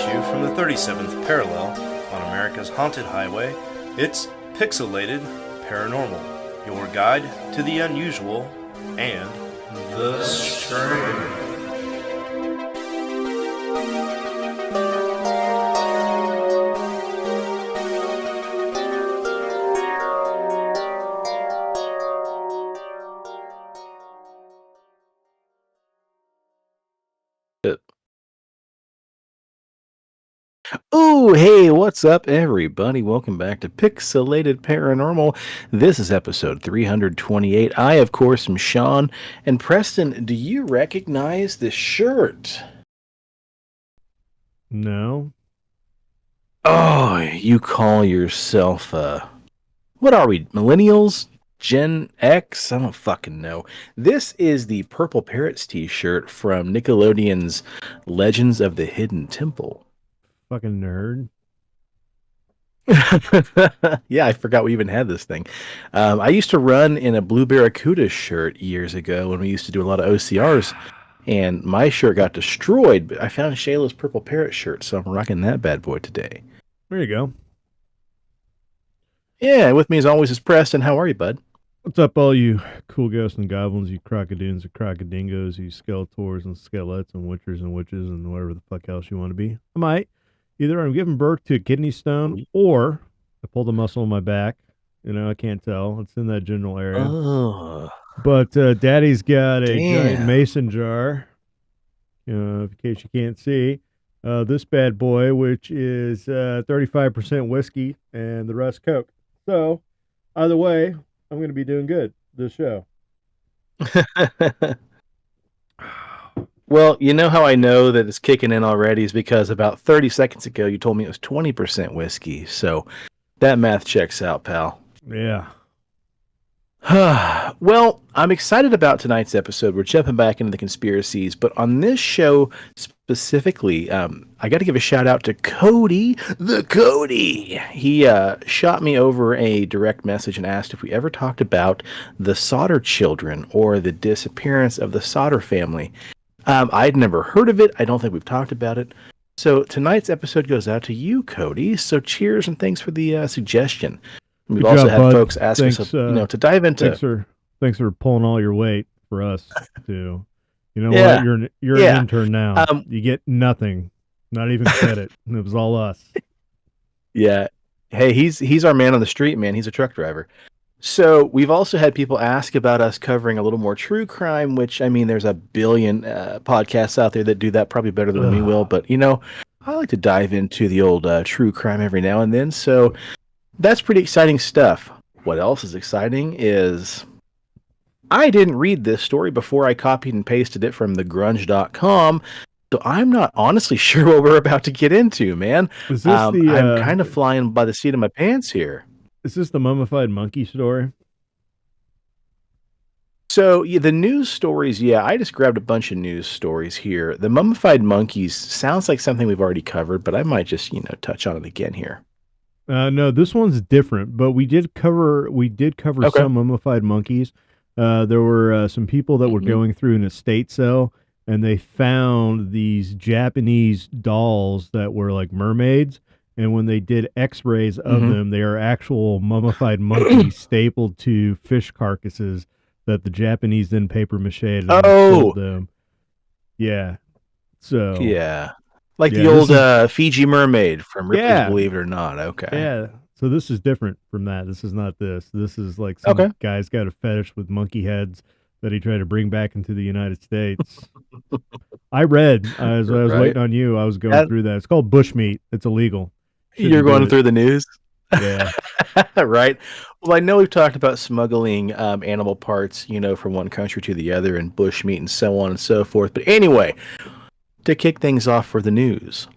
you from the 37th parallel on America's haunted highway. It's Pixelated Paranormal, your guide to the unusual and the strange. Oh, hey, what's up, everybody? Welcome back to Pixelated Paranormal. This is episode 328. I, of course, am Sean. And Preston, do you recognize this shirt? No. Oh, you call yourself, what are we, millennials? Gen X? I don't fucking know. This is the Purple Parrots t-shirt from Nickelodeon's Legends of the Hidden Temple. Fucking nerd. Yeah, I forgot we even had this thing. I used to run in a Blue Barracuda shirt years ago when we used to do a lot of OCRs, and my shirt got destroyed, but I found Shayla's Purple Parrot shirt, so I'm rocking that bad boy today. There you go. Yeah, with me as always is Preston. How are you, bud? What's up, all you cool ghosts and goblins, you crocodoons and crocodingos, you skeletors and skelets and witchers and witches and whatever the fuck else you want to be? I might. Either I'm giving birth to a kidney stone or I pulled a muscle in my back. You know, I can't tell. It's in that general area. Oh, But Daddy's got a damn. giant mason jar, in case you can't see. This bad boy, which is 35% whiskey and the rest Coke. So, either way, I'm going to be doing good this show. Well, you know how I know that it's kicking in already is because about 30 seconds ago you told me it was 20% whiskey, so that math checks out, pal. Yeah. Well, I'm excited about tonight's episode. We're jumping back into the conspiracies, but on this show specifically, I got to give a shout out to Cody, the Cody. He shot me over a direct message and asked if we ever talked about the Sodder children or the disappearance of the Sodder family. I'd never heard of it. I don't think we've talked about it. So tonight's episode goes out to you, Cody. So cheers and thanks for the suggestion. We've Good also job, had bud. folks ask Thanks, us, to dive into. Thanks for pulling all your weight for us too. You know Yeah. what? You're Yeah. an intern now. You get nothing, not even credit. It was all us. Yeah. Hey, he's our man on the street, man. He's a truck driver. So we've also had people ask about us covering a little more true crime, which, I mean, there's a billion podcasts out there that do that probably better than we will. But, I like to dive into the old true crime every now and then. So that's pretty exciting stuff. What else is exciting is I didn't read this story before I copied and pasted it from thegrunge.com. So I'm not honestly sure what we're about to get into, man. Is this I'm kind of flying by the seat of my pants here. Is this the mummified monkey story? So the news stories, I just grabbed a bunch of news stories here. The mummified monkeys sounds like something we've already covered, but I might just, touch on it again here. No, this one's different, but we did cover Okay. some mummified monkeys. There were some people that were going through an estate sale, and they found these Japanese dolls that were like mermaids. And when they did X-rays of them, they are actual mummified monkeys stapled to fish carcasses that the Japanese then paper mached and sold them. Yeah. So Yeah. Like Yeah, the this old Fiji mermaid from Ripley's Yeah. Believe It or Not. Okay. yeah. So this is different from that. This is not this. This is like some Okay. guy's got a fetish with monkey heads that he tried to bring back into the United States. I read as I was Right. waiting on you. I was going through that. It's called bushmeat. It's illegal. You're Shouldn't going do it. through the news? Yeah. Right. Well, I know we've talked about smuggling animal parts, from one country to the other and bushmeat and so on and so forth. But anyway, to kick things off for the news,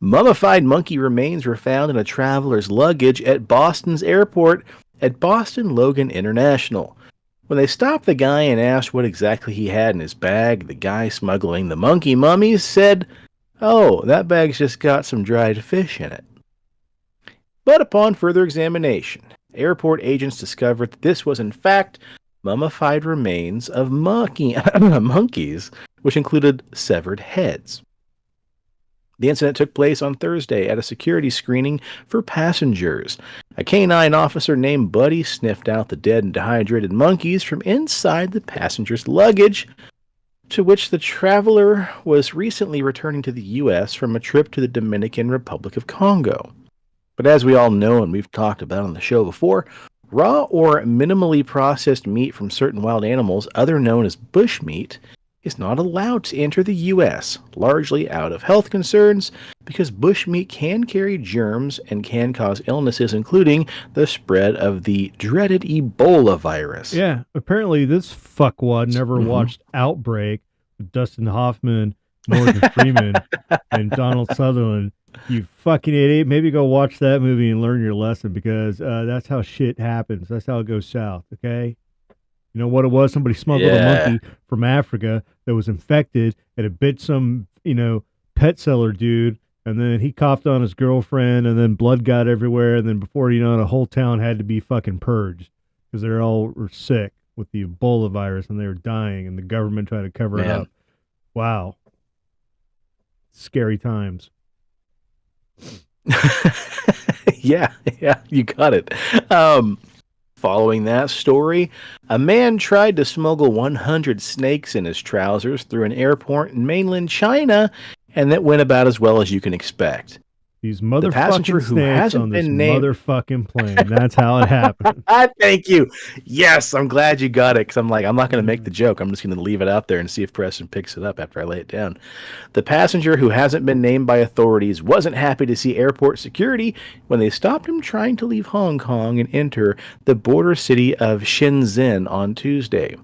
mummified monkey remains were found in a traveler's luggage at Boston's airport at Boston Logan International. When they stopped the guy and asked what exactly he had in his bag, the guy smuggling the monkey mummies said, "Oh, that bag's just got some dried fish in it." But upon further examination, airport agents discovered that this was in fact mummified remains of monkeys, which included severed heads. The incident took place on Thursday at a security screening for passengers. A canine officer named Buddy sniffed out the dead and dehydrated monkeys from inside the passenger's luggage, to which the traveler was recently returning to the U.S. from a trip to the Dominican Republic of Congo. But as we all know and we've talked about on the show before, raw or minimally processed meat from certain wild animals, other known as bushmeat, is not allowed to enter the U.S., largely out of health concerns, because bushmeat can carry germs and can cause illnesses, including the spread of the dreaded Ebola virus. Yeah, apparently this fuckwad never watched Outbreak with Dustin Hoffman, Morgan Freeman, and Donald Sutherland. You fucking idiot. Maybe go watch that movie and learn your lesson, because that's how shit happens. That's how it goes south, okay? You know what it was? Somebody smuggled a monkey from Africa that was infected, and it bit some, pet seller dude, and then he coughed on his girlfriend, and then blood got everywhere, and then before you know it, the whole town had to be fucking purged because they all were sick with the Ebola virus, and they were dying, and the government tried to cover it up. Wow. Scary times. Yeah, you got it. Following that story, a man tried to smuggle 100 snakes in his trousers through an airport in mainland China, and that went about as well as you can expect. These motherfucking snakes on this motherfucking plane. That's how it happened. Thank you. Yes, I'm glad you got it, because I'm not going to make the joke. I'm just going to leave it out there and see if Preston picks it up after I lay it down. The passenger, who hasn't been named by authorities, wasn't happy to see airport security when they stopped him trying to leave Hong Kong and enter the border city of Shenzhen on Tuesday.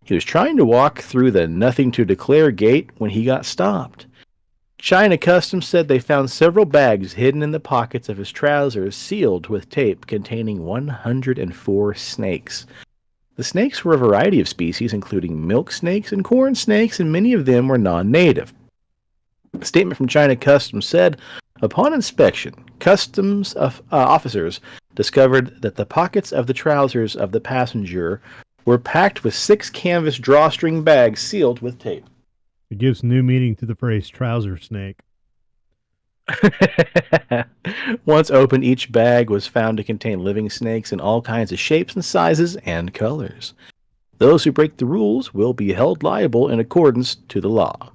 He was trying to walk through the nothing to declare gate when he got stopped. China Customs said they found several bags hidden in the pockets of his trousers, sealed with tape containing 104 snakes. The snakes were a variety of species, including milk snakes and corn snakes, and many of them were non-native. A statement from China Customs said, upon inspection, customs officers discovered that the pockets of the trousers of the passenger were packed with 6 canvas drawstring bags sealed with tape. It gives new meaning to the phrase trouser snake. Once opened, each bag was found to contain living snakes in all kinds of shapes and sizes and colors. Those who break the rules will be held liable in accordance to the law.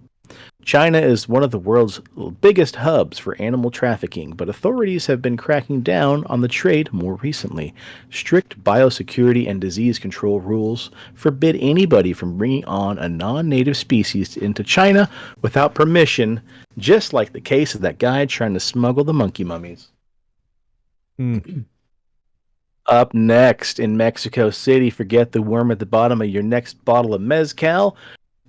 China is one of the world's biggest hubs for animal trafficking, but authorities have been cracking down on the trade more recently. Strict biosecurity and disease control rules forbid anybody from bringing on a non-native species into China without permission, just like the case of that guy trying to smuggle the monkey mummies. Up next, in Mexico City, forget the worm at the bottom of your next bottle of mezcal.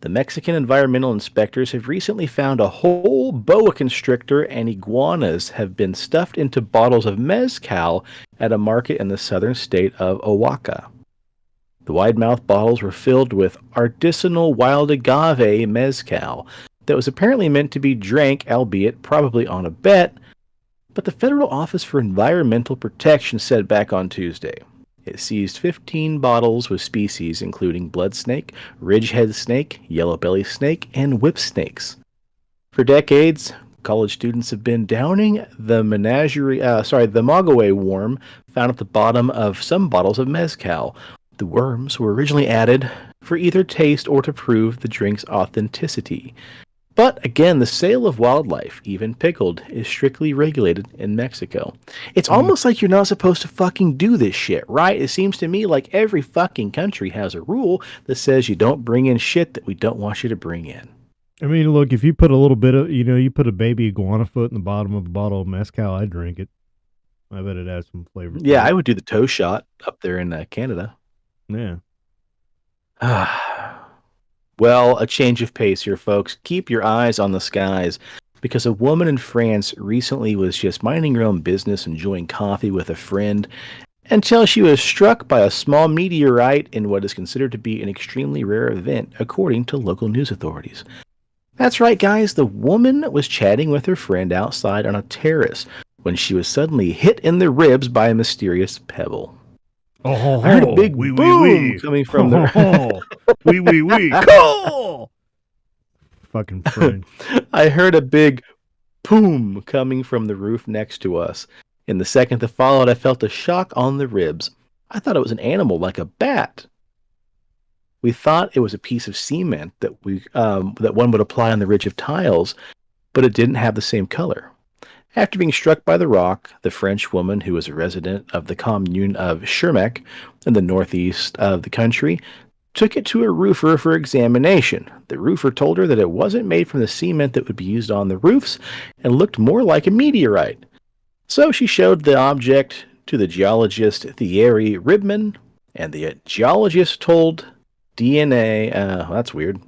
The Mexican environmental inspectors have recently found a whole boa constrictor and iguanas have been stuffed into bottles of mezcal at a market in the southern state of Oaxaca. The wide-mouthed bottles were filled with artisanal wild agave mezcal that was apparently meant to be drank, albeit probably on a bet, but the Federal Office for Environmental Protection said back on Tuesday. It seized 15 bottles with species including blood snake, ridgehead snake, yellow belly snake, and whip snakes. For decades, college students have been downing the maguey worm found at the bottom of some bottles of mezcal. The worms were originally added for either taste or to prove the drink's authenticity. But again, the sale of wildlife, even pickled, is strictly regulated in Mexico. It's almost like you're not supposed to fucking do this shit, right? It seems to me like every fucking country has a rule that says you don't bring in shit that we don't want you to bring in. I mean, look, if you put a little bit of, you put a baby iguana foot in the bottom of a bottle of mezcal, I'd drink it. I bet it has some flavor. Yeah, I would do the toe shot up there in Canada. Yeah. Well, a change of pace here, folks. Keep your eyes on the skies, because a woman in France recently was just minding her own business, enjoying coffee with a friend, until she was struck by a small meteorite in what is considered to be an extremely rare event, according to local news authorities. That's right, guys. The woman was chatting with her friend outside on a terrace when she was suddenly hit in the ribs by a mysterious pebble. Oh, I heard a big boom coming from the... Cool! Fucking French. I heard a big boom coming from the roof next to us. In the second that followed, I felt a shock on the ribs. I thought it was an animal like a bat. We thought it was a piece of cement that one would apply on the ridge of tiles, but it didn't have the same color. After being struck by the rock, the French woman, who was a resident of the commune of Schermec in the northeast of the country, took it to a roofer for examination. The roofer told her that it wasn't made from the cement that would be used on the roofs and looked more like a meteorite. So she showed the object to the geologist Thierry Ribman, and the geologist told DNA... that's weird.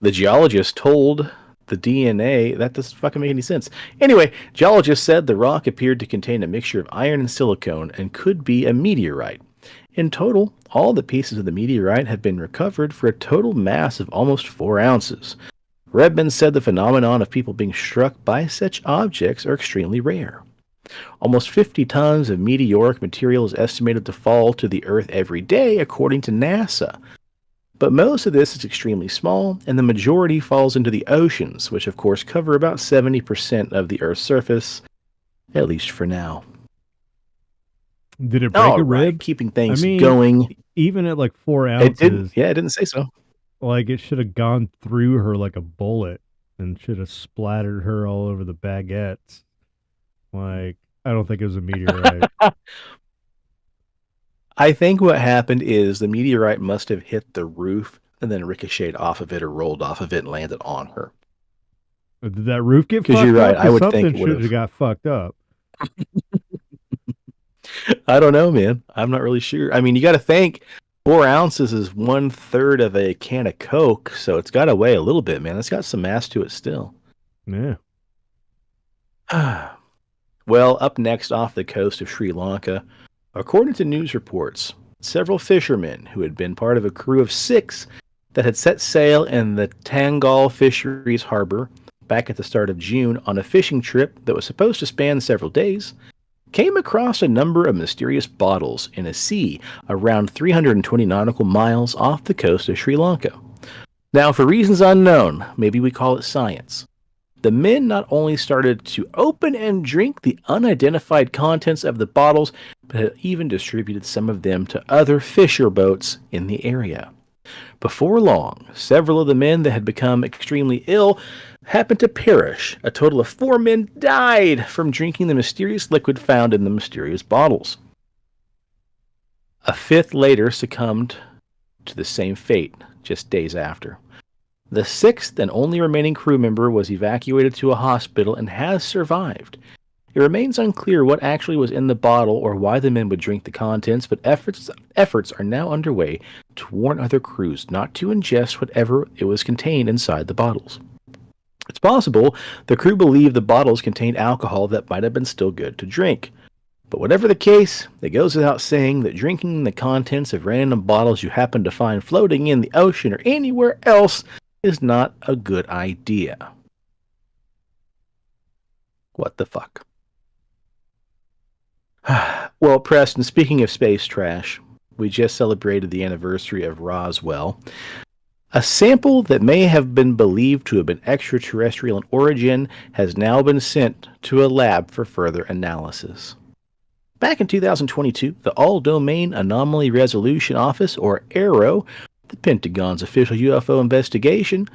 The geologist told the DNA... That doesn't fucking make any sense. Anyway, geologists said the rock appeared to contain a mixture of iron and silicone and could be a meteorite. In total, all the pieces of the meteorite have been recovered for a total mass of almost 4 ounces. Redmond said the phenomenon of people being struck by such objects are extremely rare. Almost 50 tons of meteoric material is estimated to fall to the Earth every day, according to NASA. But most of this is extremely small, and the majority falls into the oceans, which of course cover about 70% of the Earth's surface, at least for now. Did it break a rib? Keeping things going. Even at like 4 ounces. It didn't say so. Like it should have gone through her like a bullet and should have splattered her all over the baguettes. Like, I don't think it was a meteorite. I think what happened is the meteorite must have hit the roof and then ricocheted off of it or rolled off of it and landed on her. Did that roof get fucked up? Because you're right. I would something think it should have got fucked up. I don't know, man. I'm not really sure. I mean, you got to think 4 ounces is 1/3 of a can of Coke, so it's got to weigh a little bit, man. It's got some mass to it still. Yeah. Well, up next off the coast of Sri Lanka, according to news reports, several fishermen who had been part of a crew of 6 that had set sail in the Tangal Fisheries Harbor back at the start of June on a fishing trip that was supposed to span several days, came across a number of mysterious bottles in a sea around 320 nautical miles off the coast of Sri Lanka. Now, for reasons unknown, maybe we call it science, the men not only started to open and drink the unidentified contents of the bottles, but had even distributed some of them to other fisher boats in the area. Before long, several of the men that had become extremely ill happened to perish. A total of 4 men died from drinking the mysterious liquid found in the mysterious bottles. A 5th later succumbed to the same fate just days after. The 6th and only remaining crew member was evacuated to a hospital and has survived. It remains unclear what actually was in the bottle or why the men would drink the contents, but efforts are now underway to warn other crews not to ingest whatever it was contained inside the bottles. It's possible the crew believed the bottles contained alcohol that might have been still good to drink. But whatever the case, it goes without saying that drinking the contents of random bottles you happen to find floating in the ocean or anywhere else is not a good idea. What the fuck? Well, Preston, speaking of space trash, we just celebrated the anniversary of Roswell. A sample that may have been believed to have been extraterrestrial in origin has now been sent to a lab for further analysis. Back in 2022, the All-Domain Anomaly Resolution Office, or AARO, the Pentagon's official UFO investigation,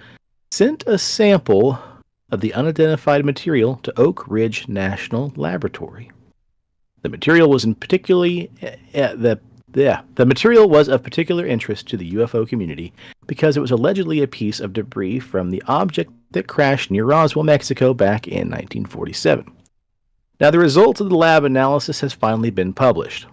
sent a sample of the unidentified material to Oak Ridge National Laboratory. The material was of particular interest to the UFO community because it was allegedly a piece of debris from the object that crashed near Roswell, Mexico back in 1947. Now, the results of the lab analysis has finally been published.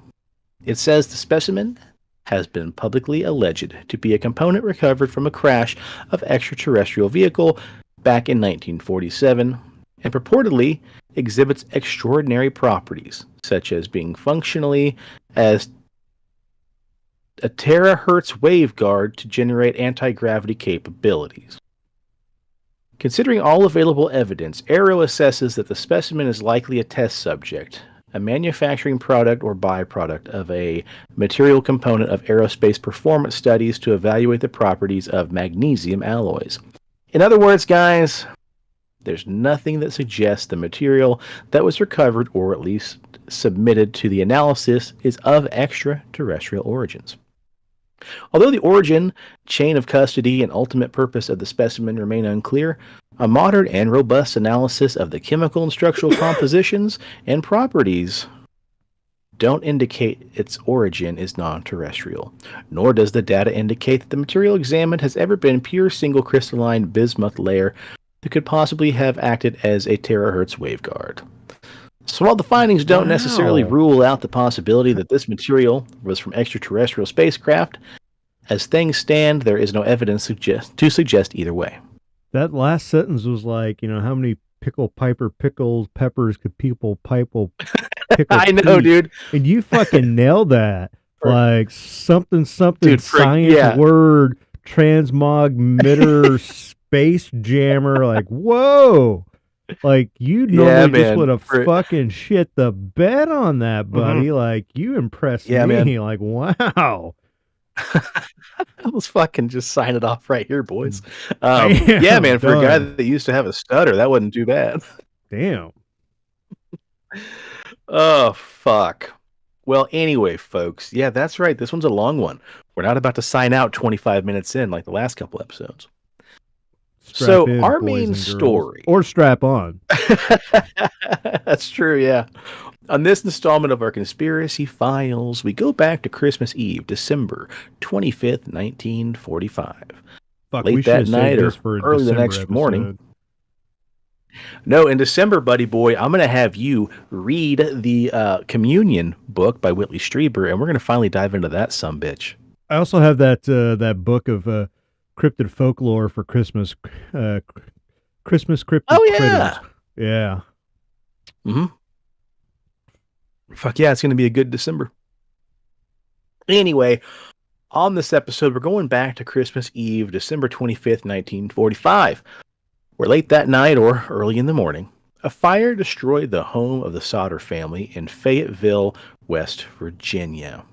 It says the specimen has been publicly alleged to be a component recovered from a crash of extraterrestrial vehicle back in 1947 and purportedly exhibits extraordinary properties, such as being functionally as a terahertz waveguard to generate anti-gravity capabilities. Considering all available evidence, AARO assesses that the specimen is likely a test subject, a manufacturing product or byproduct of a material component of aerospace performance studies to evaluate the properties of magnesium alloys. In other words, guys, there's nothing that suggests the material that was recovered, or at least submitted to the analysis, is of extraterrestrial origins. Although the origin, chain of custody, and ultimate purpose of the specimen remain unclear, a modern and robust analysis of the chemical and structural compositions and properties don't indicate its origin is non-terrestrial, nor does the data indicate that the material examined has ever been pure single crystalline bismuth layer that could possibly have acted as a terahertz waveguard. So while the findings don't necessarily rule out the possibility that this material was from extraterrestrial spacecraft, as things stand, there is no evidence to suggest either way. That last sentence was like, how many pickles peppers could people pickle I know, dude. And you fucking nailed that. Like something dude, science word transmogmitter space jammer. Like, whoa. Like, you normally just would have fucking shit the bed on that, buddy. Like, you impressed me. Man. Like, wow. Let's fucking just sign it off right here, boys. Yeah, man, for a guy that used to have a stutter, that wasn't too bad. Damn. Oh, fuck. Well, anyway, folks. Yeah, that's right. This one's a long one. We're not about to sign out 25 minutes in like the last couple episodes. Strap in, our boys main and girls. story. Or strap on. That's true, yeah. On this installment of our Conspiracy Files, we go back to Christmas Eve, December 25th, 1945. Fuck, late that night or early the next morning. No, in December, buddy boy, I'm going to have you read the Communion book by Whitley Strieber, and we're going to finally dive into that sumbitch. I also have that book of cryptid folklore for Christmas. Christmas cryptid critters. Yeah. Mm-hmm. Fuck yeah, it's going to be a good December. Anyway, on this episode, we're going back to Christmas Eve, December 25th, 1945. Where late that night or early in the morning, a fire destroyed the home of the Sodder family in Fayetteville, West Virginia.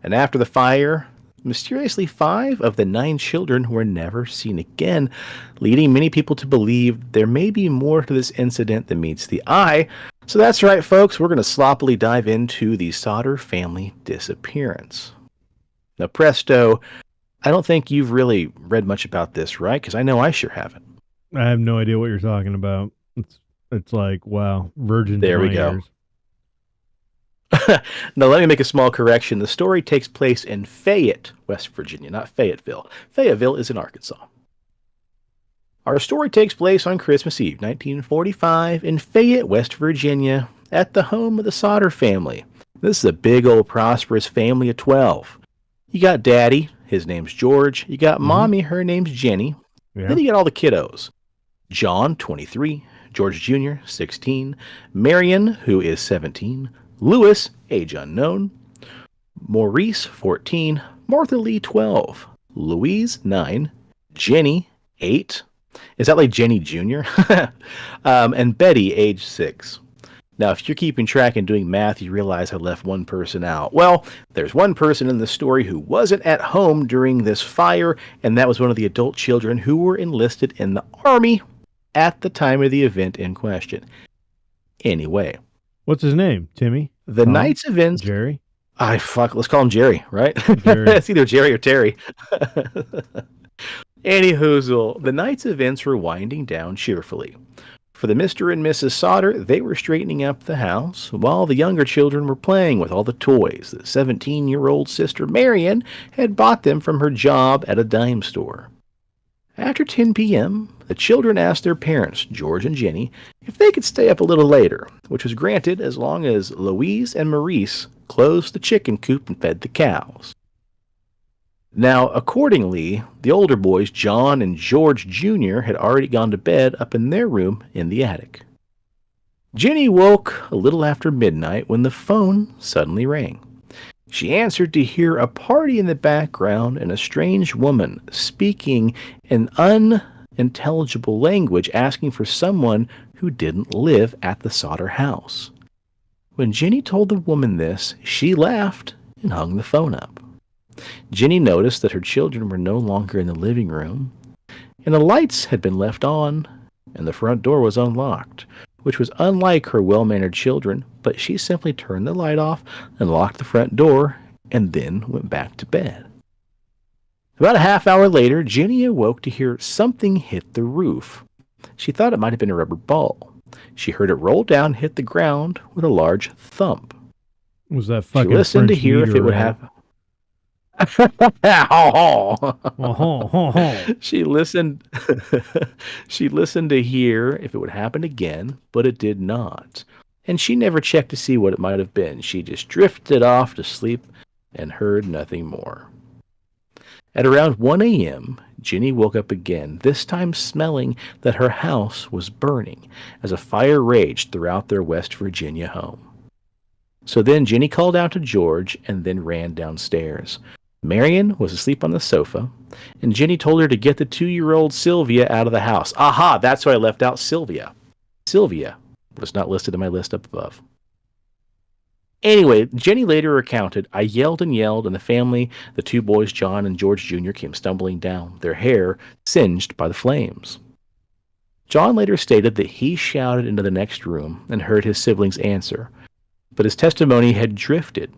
And after the fire, mysteriously 5 of the 9 children were never seen again, leading many people to believe there may be more to this incident than meets the eye. So that's right, folks, we're going to sloppily dive into the Sodder family disappearance. Now, presto, I don't think you've really read much about this, right? Because I know I sure haven't. I have no idea what you're talking about. It's like, wow, virgin. There we go. Now, let me make a small correction. The story takes place in Fayette, West Virginia, not Fayetteville. Fayetteville is in Arkansas. Our story takes place on Christmas Eve, 1945, in Fayette, West Virginia, at the home of the Sodder family. This is a big old prosperous family of 12. You got Daddy, his name's George. You got Mommy, her name's Jenny. Yeah. Then you got all the kiddos. John, 23, George Jr., 16, Marion, who is 17, Lewis, age unknown, Maurice, 14, Martha Lee, 12, Louise, 9, Jenny, 8. Is that like Jenny Jr.? And Betty, age 6. Now, if you're keeping track and doing math, you realize I left one person out. Well, there's one person in the story who wasn't at home during this fire, and that was one of the adult children who were enlisted in the Army at the time of the event in question. Anyway. What's his name? Timmy? The night's events... Jerry? Let's call him Jerry, right? Jerry. It's either Jerry or Terry. Anywhoozle, the night's events were winding down cheerfully. For the Mr. and Mrs. Sodder, they were straightening up the house, while the younger children were playing with all the toys that 17-year-old sister Marion had bought them from her job at a dime store. After 10 p.m., the children asked their parents, George and Jenny, if they could stay up a little later, which was granted as long as Louise and Maurice closed the chicken coop and fed the cows. Now, accordingly, the older boys, John and George Jr., had already gone to bed up in their room in the attic. Jenny woke a little after midnight when the phone suddenly rang. She answered to hear a party in the background and a strange woman speaking in unintelligible language asking for someone who didn't live at the Sodder house. When Jenny told the woman this, she laughed and hung the phone up. Jenny noticed that her children were no longer in the living room, and the lights had been left on, and the front door was unlocked, which was unlike her well-mannered children, but she simply turned the light off and locked the front door and then went back to bed. About a half hour later, Jenny awoke to hear something hit the roof. She thought it might have been a rubber ball. She heard it roll down and hit the ground with a large thump. Was that fucking She listened French to hear if it would meteor, have. She listened. She listened to hear if it would happen again, but it did not. And she never checked to see what it might have been. She just drifted off to sleep and heard nothing more. At around 1 a.m., Jenny woke up again, this time smelling that her house was burning as a fire raged throughout their West Virginia home. So then Jenny called out to George and then ran downstairs. Marion was asleep on the sofa, and Jenny told her to get the 2-year-old Sylvia out of the house. Aha, that's why I left out Sylvia. Sylvia was not listed in my list up above. Anyway, Jenny later recounted, I yelled and yelled, and the family, the 2 boys, John and George Jr., came stumbling down, their hair singed by the flames. John later stated that he shouted into the next room and heard his siblings answer, but his testimony had drifted.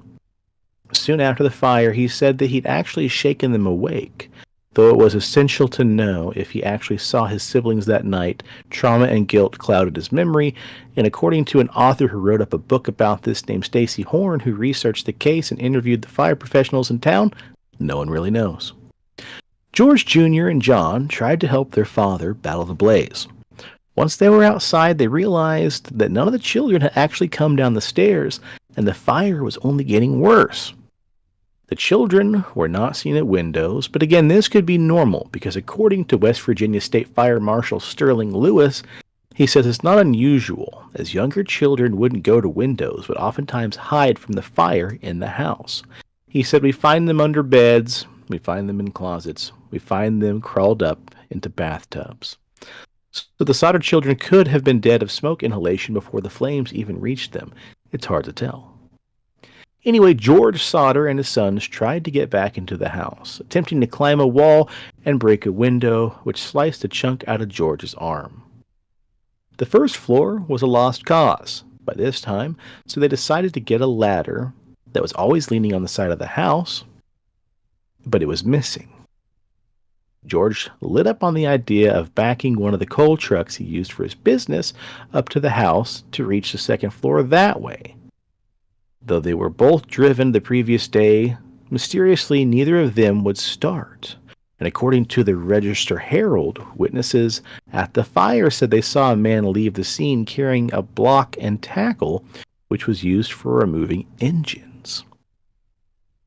Soon after the fire, he said that he'd actually shaken them awake, though it was essential to know if he actually saw his siblings that night. Trauma and guilt clouded his memory, and according to an author who wrote up a book about this named Stacy Horn, who researched the case and interviewed the fire professionals in town, no one really knows. George Jr. and John tried to help their father battle the blaze. Once they were outside, they realized that none of the children had actually come down the stairs, and the fire was only getting worse. The children were not seen at windows, but again, this could be normal because according to West Virginia State Fire Marshal Sterling Lewis, he says it's not unusual, as younger children wouldn't go to windows, but oftentimes hide from the fire in the house. He said, we find them under beds, we find them in closets, we find them crawled up into bathtubs. So the Sodder children could have been dead of smoke inhalation before the flames even reached them. It's hard to tell. Anyway, George Sodder and his sons tried to get back into the house, attempting to climb a wall and break a window, which sliced a chunk out of George's arm. The first floor was a lost cause by this time, so they decided to get a ladder that was always leaning on the side of the house, but it was missing. George lit up on the idea of backing one of the coal trucks he used for his business up to the house to reach the second floor that way. Though they were both driven the previous day, mysteriously neither of them would start. And according to the Register-Herald, witnesses at the fire said they saw a man leave the scene carrying a block and tackle, which was used for removing engines.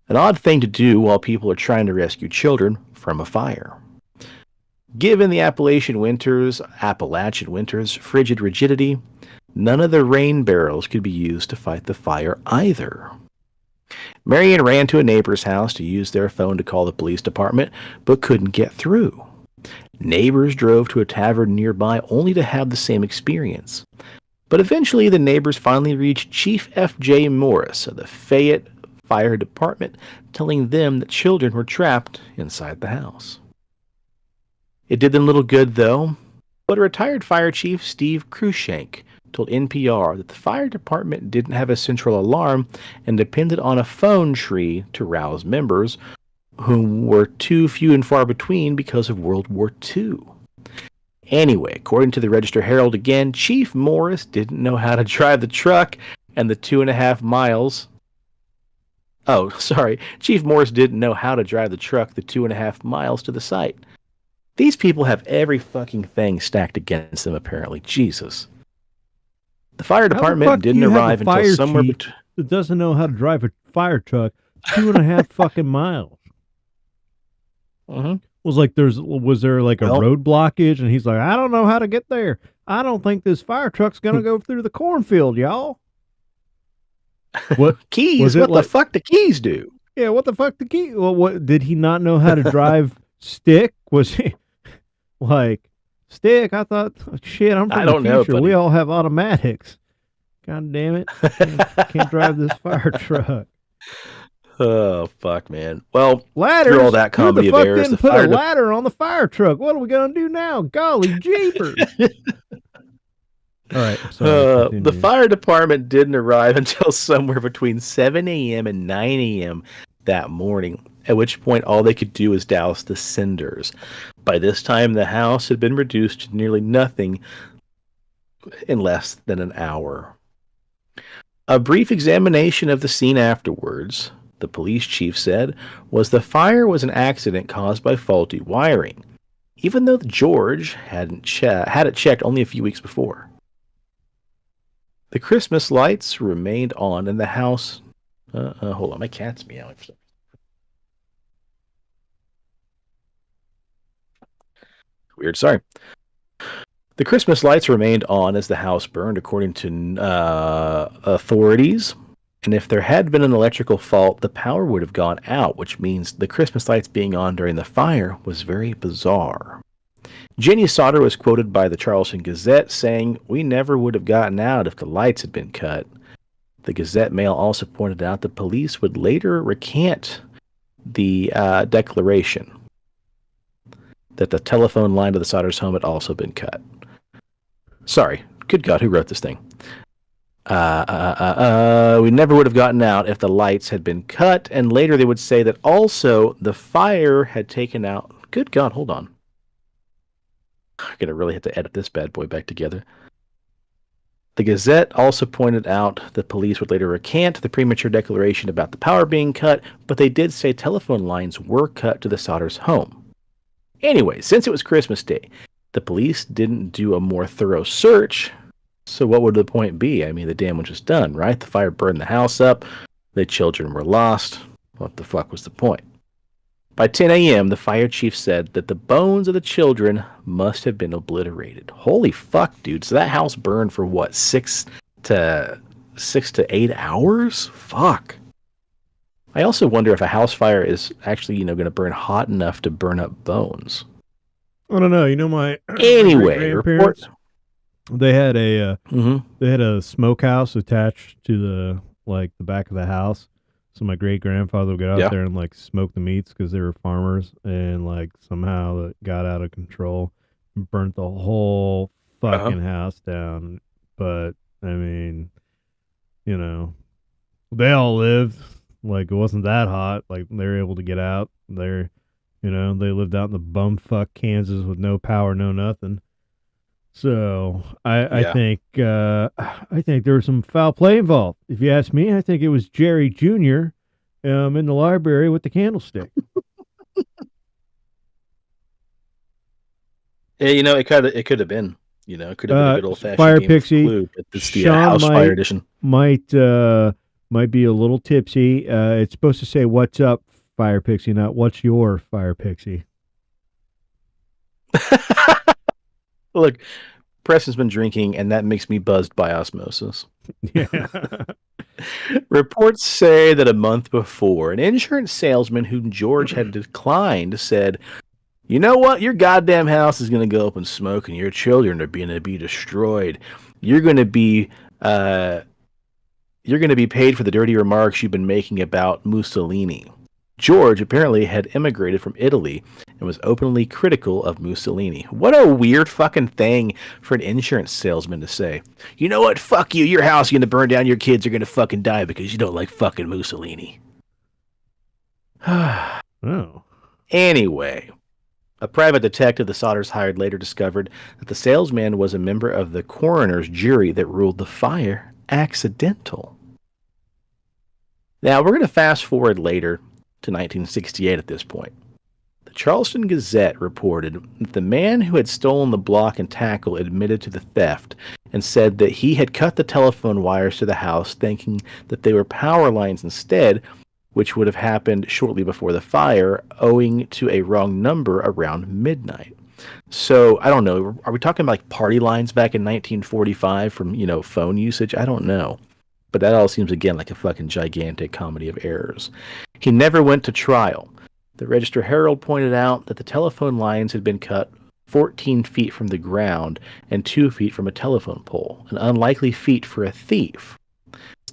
An odd thing to do while people are trying to rescue children from a fire. Given the Appalachian winters' frigid rigidity, none of the rain barrels could be used to fight the fire either. Marion ran to a neighbor's house to use their phone to call the police department, but couldn't get through. Neighbors drove to a tavern nearby only to have the same experience. But eventually the neighbors finally reached Chief F.J. Morris of the Fayetteville Fire Department, telling them that children were trapped inside the house. It did them little good, though, but a retired fire chief, Steve Cruikshank, told NPR that the fire department didn't have a central alarm and depended on a phone tree to rouse members, whom were too few and far between because of World War II. Anyway, according to the Register-Herald again, Chief Morris didn't know how to drive the truck and the 2.5 miles. Chief Morris didn't know how to drive the truck the 2.5 miles to the site. These people have every fucking thing stacked against them, apparently. Jesus. The fire department didn't arrive until somewhere between. That doesn't know how to drive a fire truck 2.5 fucking miles. Mm-hmm. Was there like a road blockage? And he's like, I don't know how to get there. I don't think this fire truck's gonna go through the cornfield, y'all. What keys? What the fuck do keys do? Yeah, what the fuck the key? Well, what did he not know how to drive stick? Was he like stick? I thought, shit, I'm from the future. We all have automatics. God damn it. Can't drive this fire truck. Oh, fuck, man. Well, Ladders? through all that Who the comedy of fuck errors, didn't put a ladder on the fire truck? What are we gonna do now? Golly jeepers! All right, I'm sorry. the Continue. fire department didn't arrive until somewhere between 7 a.m. and 9 a.m. that morning, at which point all they could do was douse the cinders. By this time, the house had been reduced to nearly nothing in less than an hour. A brief examination of the scene afterwards, the police chief said, was the fire was an accident caused by faulty wiring, even though George had it checked only a few weeks before. The Christmas lights remained on in the house. Hold on, my cat's meowing for some reason. Weird, sorry. The Christmas lights remained on as the house burned, according to authorities. And if there had been an electrical fault, the power would have gone out, which means the Christmas lights being on during the fire was very bizarre. Jenny Sodder was quoted by the Charleston Gazette saying, "We never would have gotten out if the lights had been cut." The Gazette Mail also pointed out that police would later recant the declaration that the telephone line to the Sodders' home had also been cut. Sorry. Good God, who wrote this thing? We never would have gotten out if the lights had been cut, and later they would say that also the fire had taken out... Good God, hold on. I'm going to really have to edit this bad boy back together. The Gazette also pointed out that police would later recant the premature declaration about the power being cut, but they did say telephone lines were cut to the Sodders' home. Anyway, since it was Christmas Day, the police didn't do a more thorough search, so what would the point be? I mean, the damage was done, right? The fire burned the house up, the children were lost. What the fuck was the point? By 10 a.m., the fire chief said that the bones of the children must have been obliterated. Holy fuck, dude. So that house burned for what, 6 to 8 hours? Fuck. I also wonder if a house fire is actually, going to burn hot enough to burn up bones. I don't know. You know, my Anyway, grandparents, they had a smokehouse attached to the back of the house. So my great grandfather would get out there and smoke the meats because they were farmers, and somehow it got out of control and burnt the whole fucking house down. But I mean, they all lived. It wasn't that hot. They were able to get out. They lived out in the bumfuck Kansas with no power, no nothing. So I think there was some foul play involved. If you ask me, I think it was Jerry Jr. In the library with the candlestick. Yeah, it could have been. It could have been a good old fashioned Fire game Pixie. of Clue, but it's the House Fire Edition. Might be a little tipsy. It's supposed to say "What's up, Fire Pixie," not "What's your Fire Pixie." Look, Preston's been drinking, and that makes me buzzed by osmosis. Yeah. Reports say that a month before, an insurance salesman whom George had declined said, "You know what? Your goddamn house is going to go up in smoke, and your children are going to be destroyed. You're going to be paid for the dirty remarks you've been making about Mussolini." George apparently had immigrated from Italy and was openly critical of Mussolini. What a weird fucking thing for an insurance salesman to say. You know what? Fuck you. Your house is going to burn down. Your kids are going to fucking die because you don't like fucking Mussolini. Oh. Anyway, a private detective the Sodders hired later discovered that the salesman was a member of the coroner's jury that ruled the fire accidental. Now, we're going to fast forward later to 1968 at this point. The Charleston Gazette reported that the man who had stolen the block and tackle admitted to the theft and said that he had cut the telephone wires to the house thinking that they were power lines instead, which would have happened shortly before the fire, owing to a wrong number around midnight. So, I don't know, are we talking about party lines back in 1945 from, phone usage? I don't know. But that all seems, again, like a fucking gigantic comedy of errors. He never went to trial. The Register Herald pointed out that the telephone lines had been cut 14 feet from the ground and 2 feet from a telephone pole, an unlikely feat for a thief.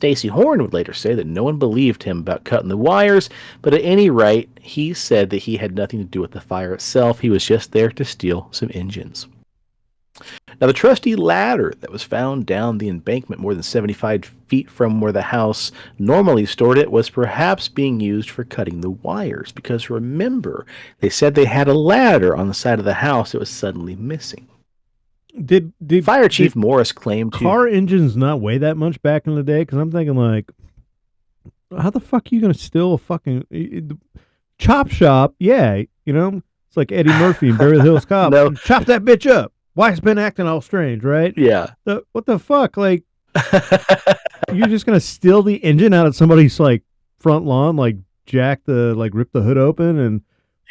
Stacy Horn would later say that no one believed him about cutting the wires, but at any rate, he said that he had nothing to do with the fire itself. He was just there to steal some engines. Now, the trusty ladder that was found down the embankment more than 75 feet from where the house normally stored it was perhaps being used for cutting the wires, because remember, they said they had a ladder on the side of the house that was suddenly missing. Did Fire Chief Morris claimed car engines not weigh that much back in the day? Because I'm thinking, like, how the fuck are you going to steal a fucking chop shop? Yeah, you know, it's like Eddie Murphy in Beverly Hills Cop. No. Chop that bitch up. Wife's been acting all strange, right? Yeah. What the fuck? Like, you're just going to steal the engine out of somebody's, like, front lawn, like, rip the hood open and...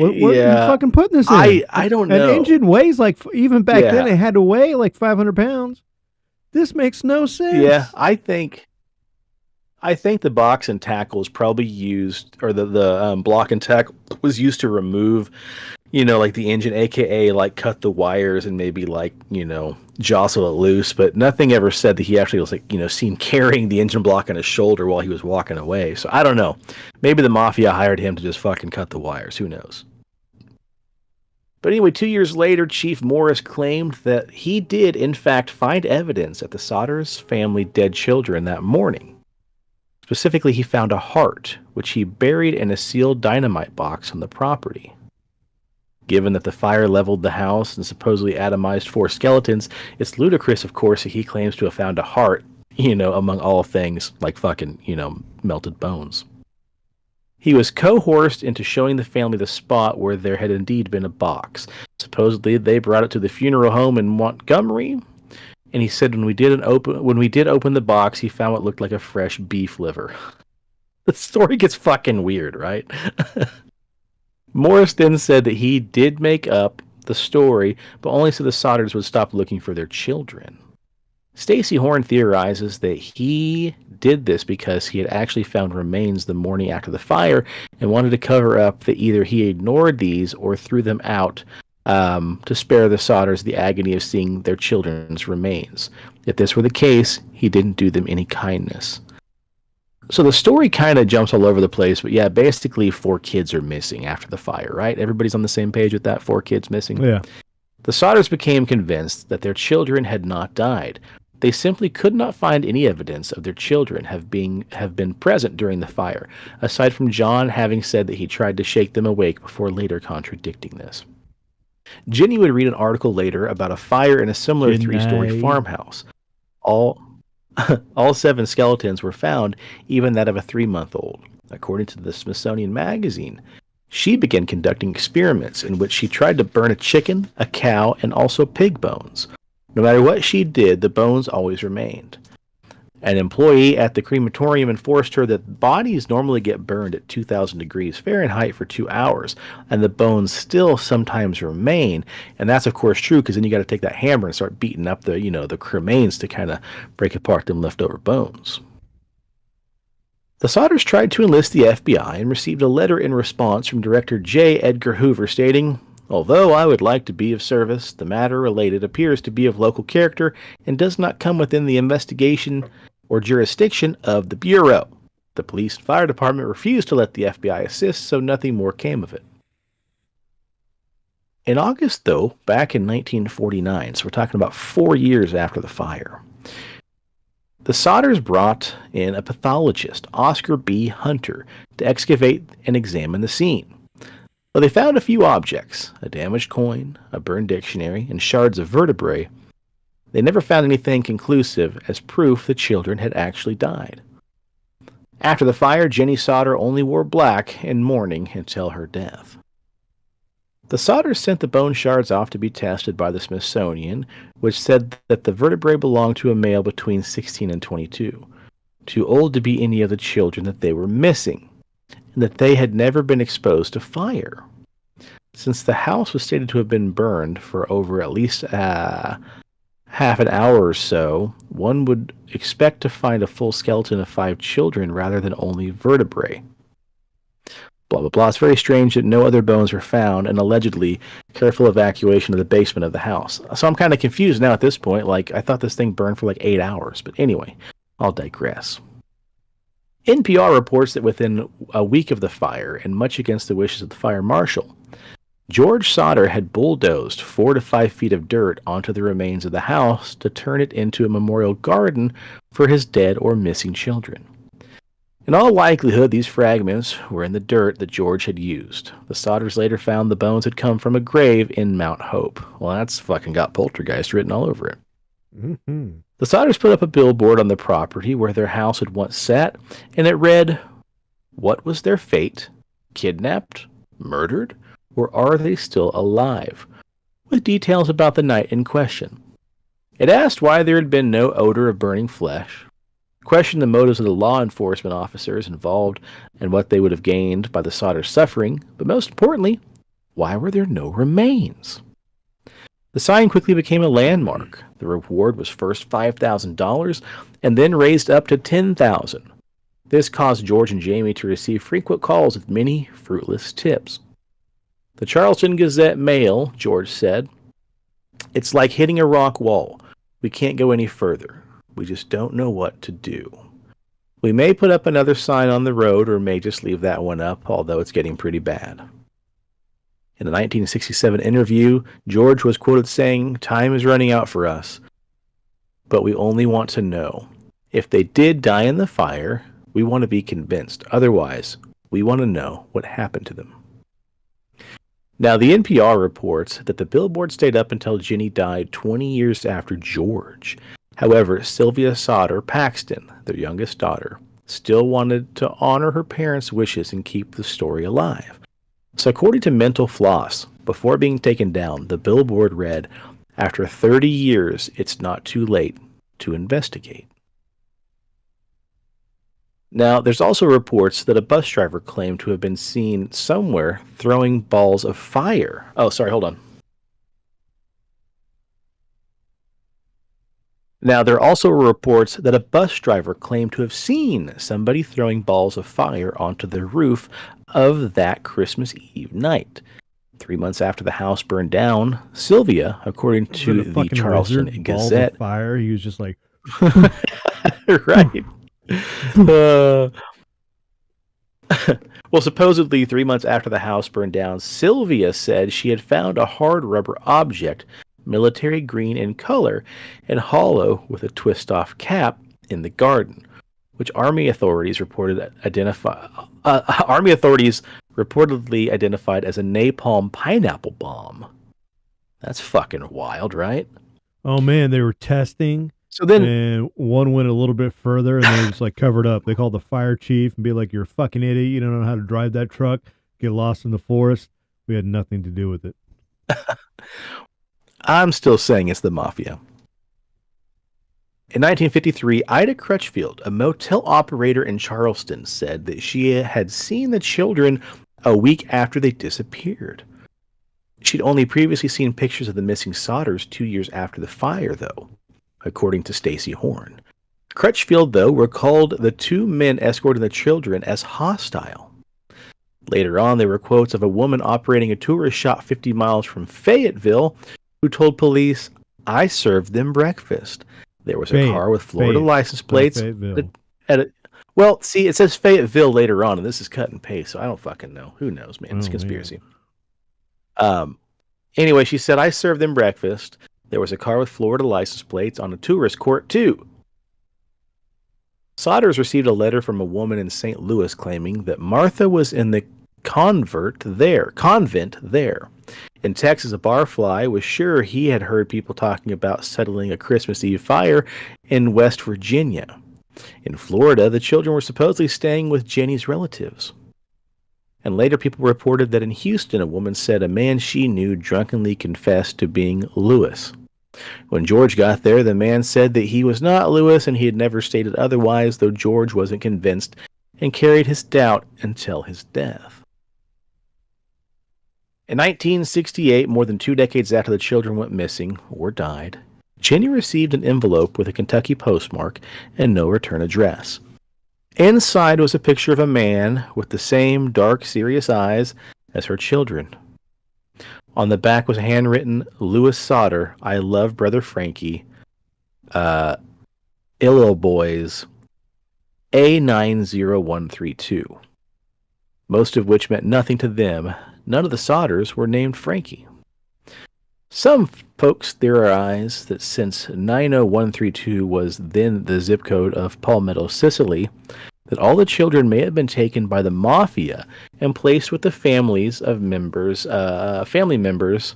What are you fucking putting this in? I don't know. An engine weighs like, even back then, it had to weigh like 500 pounds. This makes no sense. Yeah, I think the box and tackle was probably used, or the block and tackle was used to remove, like the engine, aka like cut the wires and maybe like, jostle it loose. But nothing ever said that he actually was like, seen carrying the engine block on his shoulder while he was walking away. So I don't know. Maybe the mafia hired him to just fucking cut the wires. Who knows? But anyway, 2 years later, Chief Morris claimed that he did, in fact, find evidence at the Sodders family dead children that morning. Specifically, he found a heart, which he buried in a sealed dynamite box on the property. Given that the fire leveled the house and supposedly atomized 4 skeletons, it's ludicrous, of course, that he claims to have found a heart, among all things like fucking, melted bones. He was coerced into showing the family the spot where there had indeed been a box. Supposedly, they brought it to the funeral home in Montgomery, and he said when we did open the box, he found what looked like a fresh beef liver. The story gets fucking weird, right? Morris then said that he did make up the story, but only so the Sodders would stop looking for their children. Stacy Horn theorizes that he did this because he had actually found remains the morning after the fire and wanted to cover up that either he ignored these or threw them out to spare the Sodders the agony of seeing their children's remains. If this were the case, he didn't do them any kindness. So the story kind of jumps all over the place, but yeah, basically 4 kids are missing after the fire, right? Everybody's on the same page with that, 4 kids missing? Yeah. The Sodders became convinced that their children had not died. They simply could not find any evidence of their children have been present during the fire, aside from John having said that he tried to shake them awake before later contradicting this. Jenny would read an article later about a fire in a similar 3-story farmhouse. All 7 skeletons were found, even that of a 3-month-old. According to the Smithsonian Magazine, she began conducting experiments in which she tried to burn a chicken, a cow, and also pig bones. No matter what she did, the bones always remained. An employee at the crematorium informed her that bodies normally get burned at 2,000 degrees Fahrenheit for 2 hours, and the bones still sometimes remain. And that's, of course, true, because then you got to take that hammer and start beating up the cremains to kind of break apart them leftover bones. The Sodders tried to enlist the FBI and received a letter in response from Director J. Edgar Hoover stating, "Although I would like to be of service, the matter related appears to be of local character and does not come within the investigation or jurisdiction of the Bureau. The police and fire department refused to let the FBI assist, so nothing more came of it." In August, though, back in 1949, so we're talking about 4 years after the fire, the Sodders brought in a pathologist, Oscar B. Hunter, to excavate and examine the scene. Well, they found a few objects, a damaged coin, a burned dictionary, and shards of vertebrae. They never found anything conclusive as proof the children had actually died. After the fire, Jenny Sodder only wore black in mourning until her death. The Sodders sent the bone shards off to be tested by the Smithsonian, which said that the vertebrae belonged to a male between 16 and 22, too old to be any of the children that they were missing, and that they had never been exposed to fire. Since the house was stated to have been burned for over at least half an hour or so, one would expect to find a full skeleton of 5 children rather than only vertebrae. Blah, blah, blah. It's very strange that no other bones were found, and allegedly careful evacuation of the basement of the house. So I'm kind of confused now at this point. Like, I thought this thing burned for like 8 hours. But anyway, I'll digress. NPR reports that within a week of the fire, and much against the wishes of the fire marshal, George Sodder had bulldozed 4 to 5 feet of dirt onto the remains of the house to turn it into a memorial garden for his dead or missing children. In all likelihood, these fragments were in the dirt that George had used. The Sodders later found the bones had come from a grave in Mount Hope. Well, that's fucking got poltergeist written all over it. Mm-hmm. The Sodders put up a billboard on the property where their house had once sat, and it read, "What was their fate? Kidnapped? Murdered? Or are they still alive?" with details about the night in question. It asked why there had been no odor of burning flesh, questioned the motives of the law enforcement officers involved and what they would have gained by the Sodders' suffering, but most importantly, why were there no remains? The sign quickly became a landmark. The reward was first $5,000 and then raised up to $10,000. This caused George and Jamie to receive frequent calls with many fruitless tips. The Charleston Gazette-Mail, George said, "It's like hitting a rock wall. We can't go any further. We just don't know what to do. We may put up another sign on the road or may just leave that one up, although it's getting pretty bad." In a 1967 interview, George was quoted saying, "Time is running out for us, but we only want to know. If they did die in the fire, we want to be convinced. Otherwise, we want to know what happened to them." Now, the NPR reports that the billboard stayed up until Jenny died 20 years after George. However, Sylvia Sodder Paxton, their youngest daughter, still wanted to honor her parents' wishes and keep the story alive. So according to Mental Floss, before being taken down, the billboard read, "After 30 years, it's not too late to investigate." Now, there's also reports that a bus driver claimed to have been seen somewhere throwing balls of fire. Oh, sorry, hold on. Now, there are also reports that a bus driver claimed to have seen somebody throwing balls of fire onto the roof of that Christmas Eve night. 3 months after the house burned down, Sylvia, according to the Charleston Gazette... Fire. He was just like... right. Well, supposedly 3 months after the house burned down, Sylvia said she had found a hard rubber object, military green in color and hollow with a twist-off cap, in the garden, which Army authorities reportedly identified as a napalm pineapple bomb. That's fucking wild, right? Oh man, they were testing. So then, and one went a little bit further, and they just like covered up. They called the fire chief and be like, "You're a fucking idiot. You don't know how to drive that truck. Get lost in the forest." We had nothing to do with it. I'm still saying it's the mafia. In 1953, Ida Crutchfield, a motel operator in Charleston, said that she had seen the children a week after they disappeared. She'd only previously seen pictures of the missing Sodders 2 years after the fire, though, according to Stacy Horn. Crutchfield, though, recalled the two men escorting the children as hostile. Later on, there were quotes of a woman operating a tourist shop 50 miles from Fayetteville who told police, "I served them breakfast. There was a car with Florida license plates." Well, see, it says Fayetteville later on, and this is cut and paste, so I don't fucking know. Who knows, man? It's a conspiracy. Anyway, she said, "I served them breakfast. There was a car with Florida license plates on a tourist court, too." Sodders received a letter from a woman in St. Louis claiming that Martha was in the convent there. In Texas, a barfly was sure he had heard people talking about settling a Christmas Eve fire in West Virginia. In Florida, the children were supposedly staying with Jenny's relatives. And later people reported that in Houston, a woman said a man she knew drunkenly confessed to being Lewis. When George got there, the man said that he was not Lewis and he had never stated otherwise, though George wasn't convinced and carried his doubt until his death. In 1968, more than 2 decades after the children went missing or died, Jenny received an envelope with a Kentucky postmark and no return address. Inside was a picture of a man with the same dark, serious eyes as her children. On the back was a handwritten, "Louis Sodder, I love brother Frankie. Illo boys. A90132, most of which meant nothing to them. None of the Sodders were named Frankie. Some folks theorize that since 90132 was then the zip code of Palmetto, Sicily, that all the children may have been taken by the mafia and placed with the families of family members.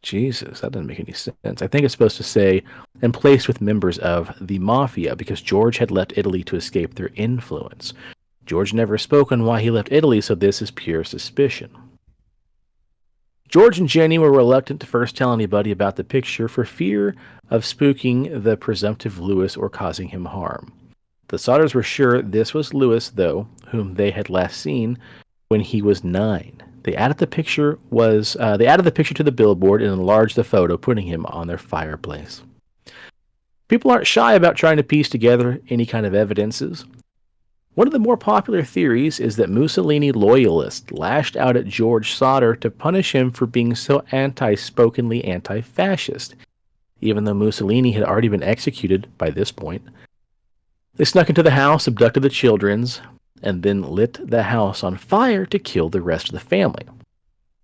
Jesus, that doesn't make any sense. I think it's supposed to say, and placed with members of the mafia, because George had left Italy to escape their influence. George never spoke on why he left Italy, so this is pure suspicion. George and Jenny were reluctant to first tell anybody about the picture for fear of spooking the presumptive Lewis or causing him harm. The Sodders were sure this was Lewis, though, whom they had last seen when he was 9. They added the picture to the billboard and enlarged the photo, putting him on their fireplace. People aren't shy about trying to piece together any kind of evidences. One of the more popular theories is that Mussolini loyalists lashed out at George Sodder to punish him for being so spokenly anti-fascist, even though Mussolini had already been executed by this point. They snuck into the house, abducted the children, and then lit the house on fire to kill the rest of the family.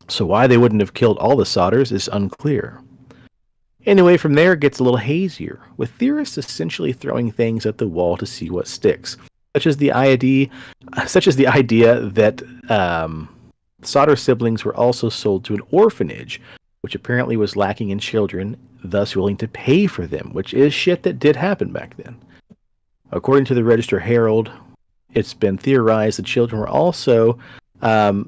So why they wouldn't have killed all the Sodders is unclear. Anyway, from there it gets a little hazier, with theorists essentially throwing things at the wall to see what sticks. Such as the idea that Sodder siblings were also sold to an orphanage, which apparently was lacking in children, thus willing to pay for them, which is shit that did happen back then. According to the Register Herald, it's been theorized the children were also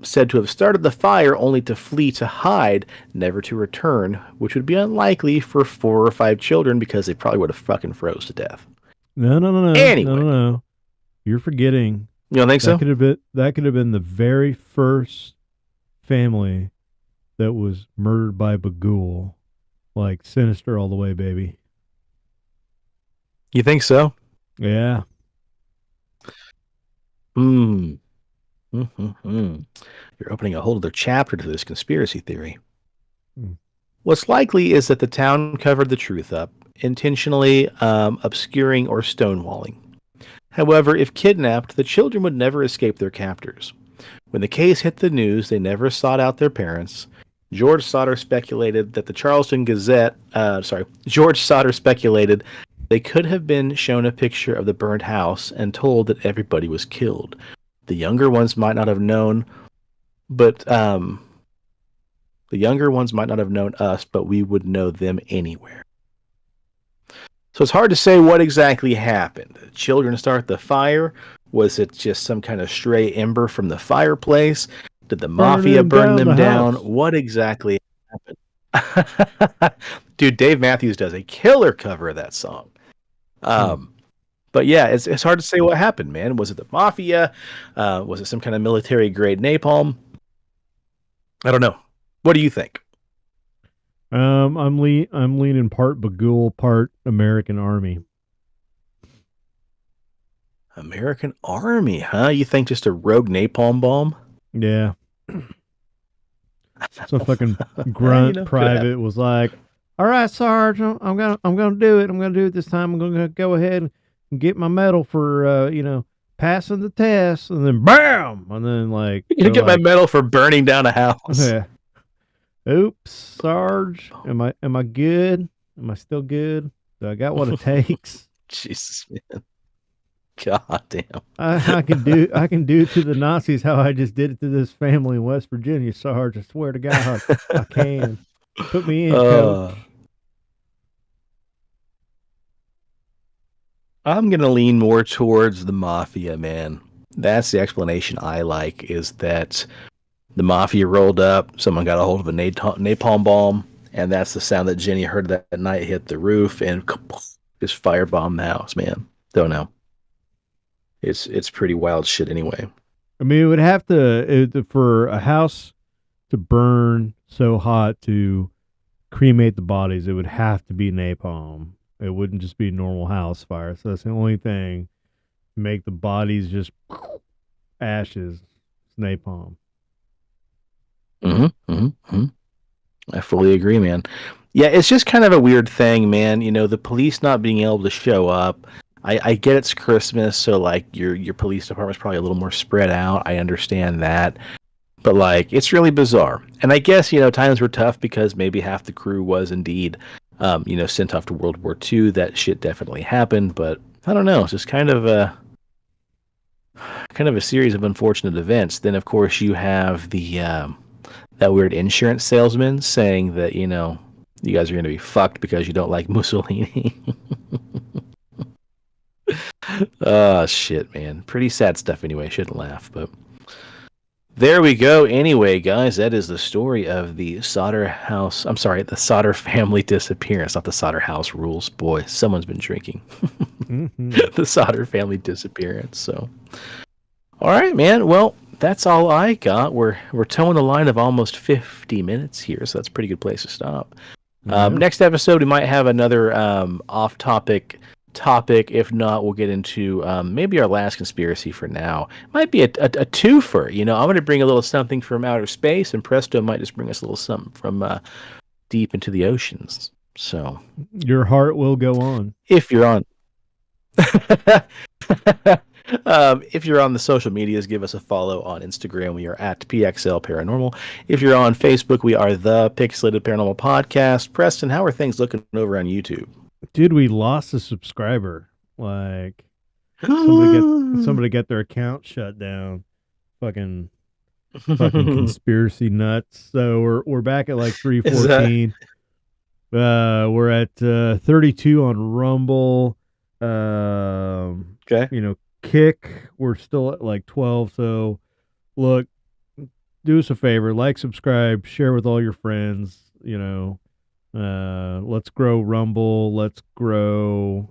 said to have started the fire only to flee to hide, never to return, which would be unlikely for 4 or 5 children because they probably would have fucking froze to death. No. Anyway. No. You're forgetting. You don't think so? That could have been the very first family that was murdered by Bagul. Like Sinister all the way, baby. You think so? Yeah. You're opening a whole other chapter to this conspiracy theory. What's likely is that the town covered the truth up, intentionally obscuring or stonewalling. However, if kidnapped, the children would never escape their captors. When the case hit the news, they never sought out their parents. George Sodder speculated that George Sodder speculated they could have been shown a picture of the burned house and told that everybody was killed. The younger ones might not have known, us, but we would know them anywhere. So it's hard to say what exactly happened. Did the children start the fire? Was it just some kind of stray ember from the fireplace? Did the mafia burn them down? What exactly happened? Dude, Dave Matthews does a killer cover of that song. But yeah, it's hard to say what happened, man. Was it the mafia? Was it some kind of military grade napalm? I don't know. What do you think? I'm leaning part Bagul, part American Army. American Army, huh? You think just a rogue napalm bomb? Yeah. Some fucking grunt private was like, "All right, Sarge, I'm gonna do it. I'm gonna do it this time. I'm gonna go ahead and get my medal for passing the test." And then bam, and then you get my medal for burning down a house. Yeah. Oops, Sarge. Am I good? Am I still good? Do I got what it takes? Jesus, man. God damn. I can do to the Nazis how I just did it to this family in West Virginia, Sarge. I swear to God, I can. Put me in, coach. I'm gonna lean more towards the mafia, man. That's the explanation I like, is that the mafia rolled up, someone got a hold of a napalm bomb, and that's the sound that Jenny heard that night, hit the roof, and just firebombed the house, man. Don't know. It's pretty wild shit anyway. I mean, it would have to, for a house to burn so hot to cremate the bodies, it would have to be napalm. It wouldn't just be normal house fire. So that's the only thing to make the bodies just ashes. It's napalm. I fully agree, man. Yeah, it's just kind of a weird thing, man. The police not being able to show up. I get it's Christmas, so like your police department's probably a little more spread out. I understand that. But like, it's really bizarre. And I guess, times were tough because maybe half the crew was indeed, sent off to World War II. That shit definitely happened. But I don't know. It's just kind of a series of unfortunate events. Then, of course, you have the that weird insurance salesman saying that, you guys are going to be fucked because you don't like Mussolini. Oh, shit, man. Pretty sad stuff anyway. Shouldn't laugh, but... There we go. Anyway, guys, that is the story of the Sodder house. I'm sorry, the Sodder family disappearance, not the Sodder house rules. Boy, someone's been drinking. The Sodder family disappearance. So, all right, man. Well, that's all I got. We're towing the line of almost 50 minutes here, so that's a pretty good place to stop. Next episode, we might have another off-topic topic. If not, we'll get into maybe our last conspiracy for now. Might be a twofer. I'm going to bring a little something from outer space, and Presto might just bring us a little something from deep into the oceans. So your heart will go on if you're on. If you're on the social medias, give us a follow on Instagram. We are at PXL Paranormal. If you're on Facebook, we are the Pixelated Paranormal Podcast. Preston, how are things looking over on YouTube? Dude, we lost a subscriber. Like somebody get their account shut down. Fucking conspiracy nuts. So we're back at like 314. We're at 32 on Rumble. Okay. Kick. We're still at like 12. So look, do us a favor, like, subscribe, share with all your friends. Let's grow Rumble. Let's grow.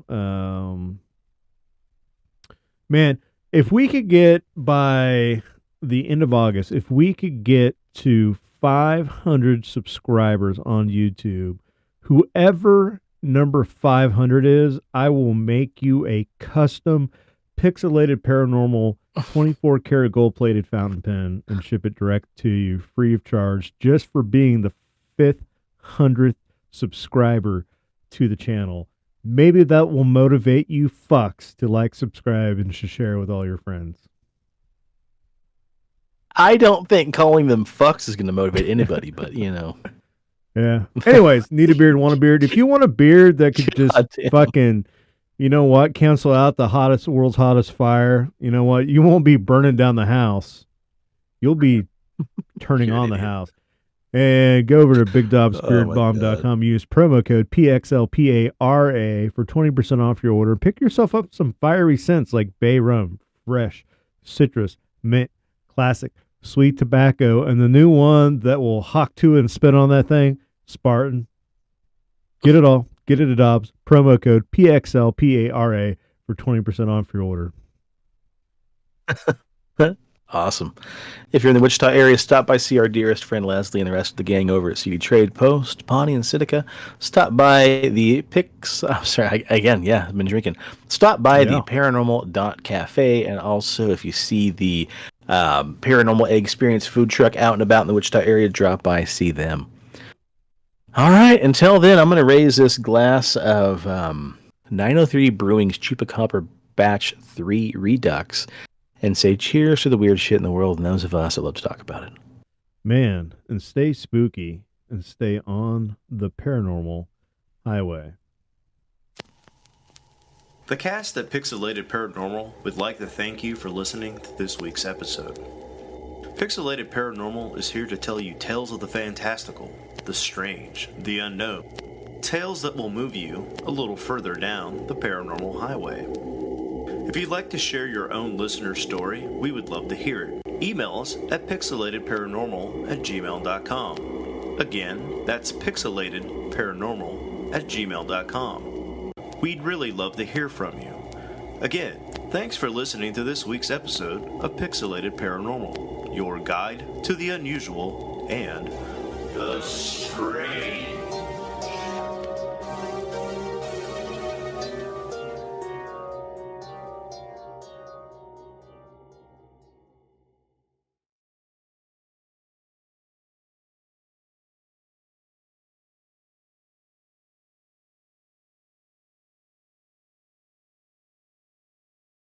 Man, if we could get by the end of August, if we could get to 500 subscribers on YouTube, whoever number 500 is, I will make you a custom Pixelated Paranormal 24 karat gold plated fountain pen and ship it direct to you free of charge, just for being the 500th subscriber to the channel. Maybe that will motivate you fucks to like, subscribe, and to share with all your friends. I don't think calling them fucks is going to motivate anybody, but Yeah. Anyways, need a beard, want a beard. If you want a beard that could just fucking, cancel out the world's hottest fire. You know what? You won't be burning down the house. You'll be turning on the house. And go over to BigDobsBeardBomb.com. Use promo code PXLPARA for 20% off your order. Pick yourself up some fiery scents like bay rum, fresh, citrus, mint, classic, sweet tobacco, and the new one that will hawk to it and spit on that thing, Spartan. Get it all. Get it at Dobbs. Promo code PXLPARA for 20% off your order. Awesome. If you're in the Wichita area, stop by, see our dearest friend Leslie and the rest of the gang over at CD Trade Post, Pawnee and Sitica. Stop by the I've been drinking. Stop by the Paranormal.cafe, and also if you see the Paranormal Experience food truck out and about in the Wichita area, drop by, see them. All right, until then, I'm going to raise this glass of 903 Brewing's Chupacabra Batch 3 Redux and say cheers to the weird shit in the world and those of us that love to talk about it. Man, and stay spooky and stay on the paranormal highway. The cast at Pixelated Paranormal would like to thank you for listening to this week's episode. Pixelated Paranormal is here to tell you tales of the fantastical, the strange, the unknown. Tales that will move you a little further down the paranormal highway. If you'd like to share your own listener story, we would love to hear it. Email us at pixelatedparanormal@gmail.com. Again, that's pixelatedparanormal@gmail.com. We'd really love to hear from you. Again, thanks for listening to this week's episode of Pixelated Paranormal, your guide to the unusual and the strange.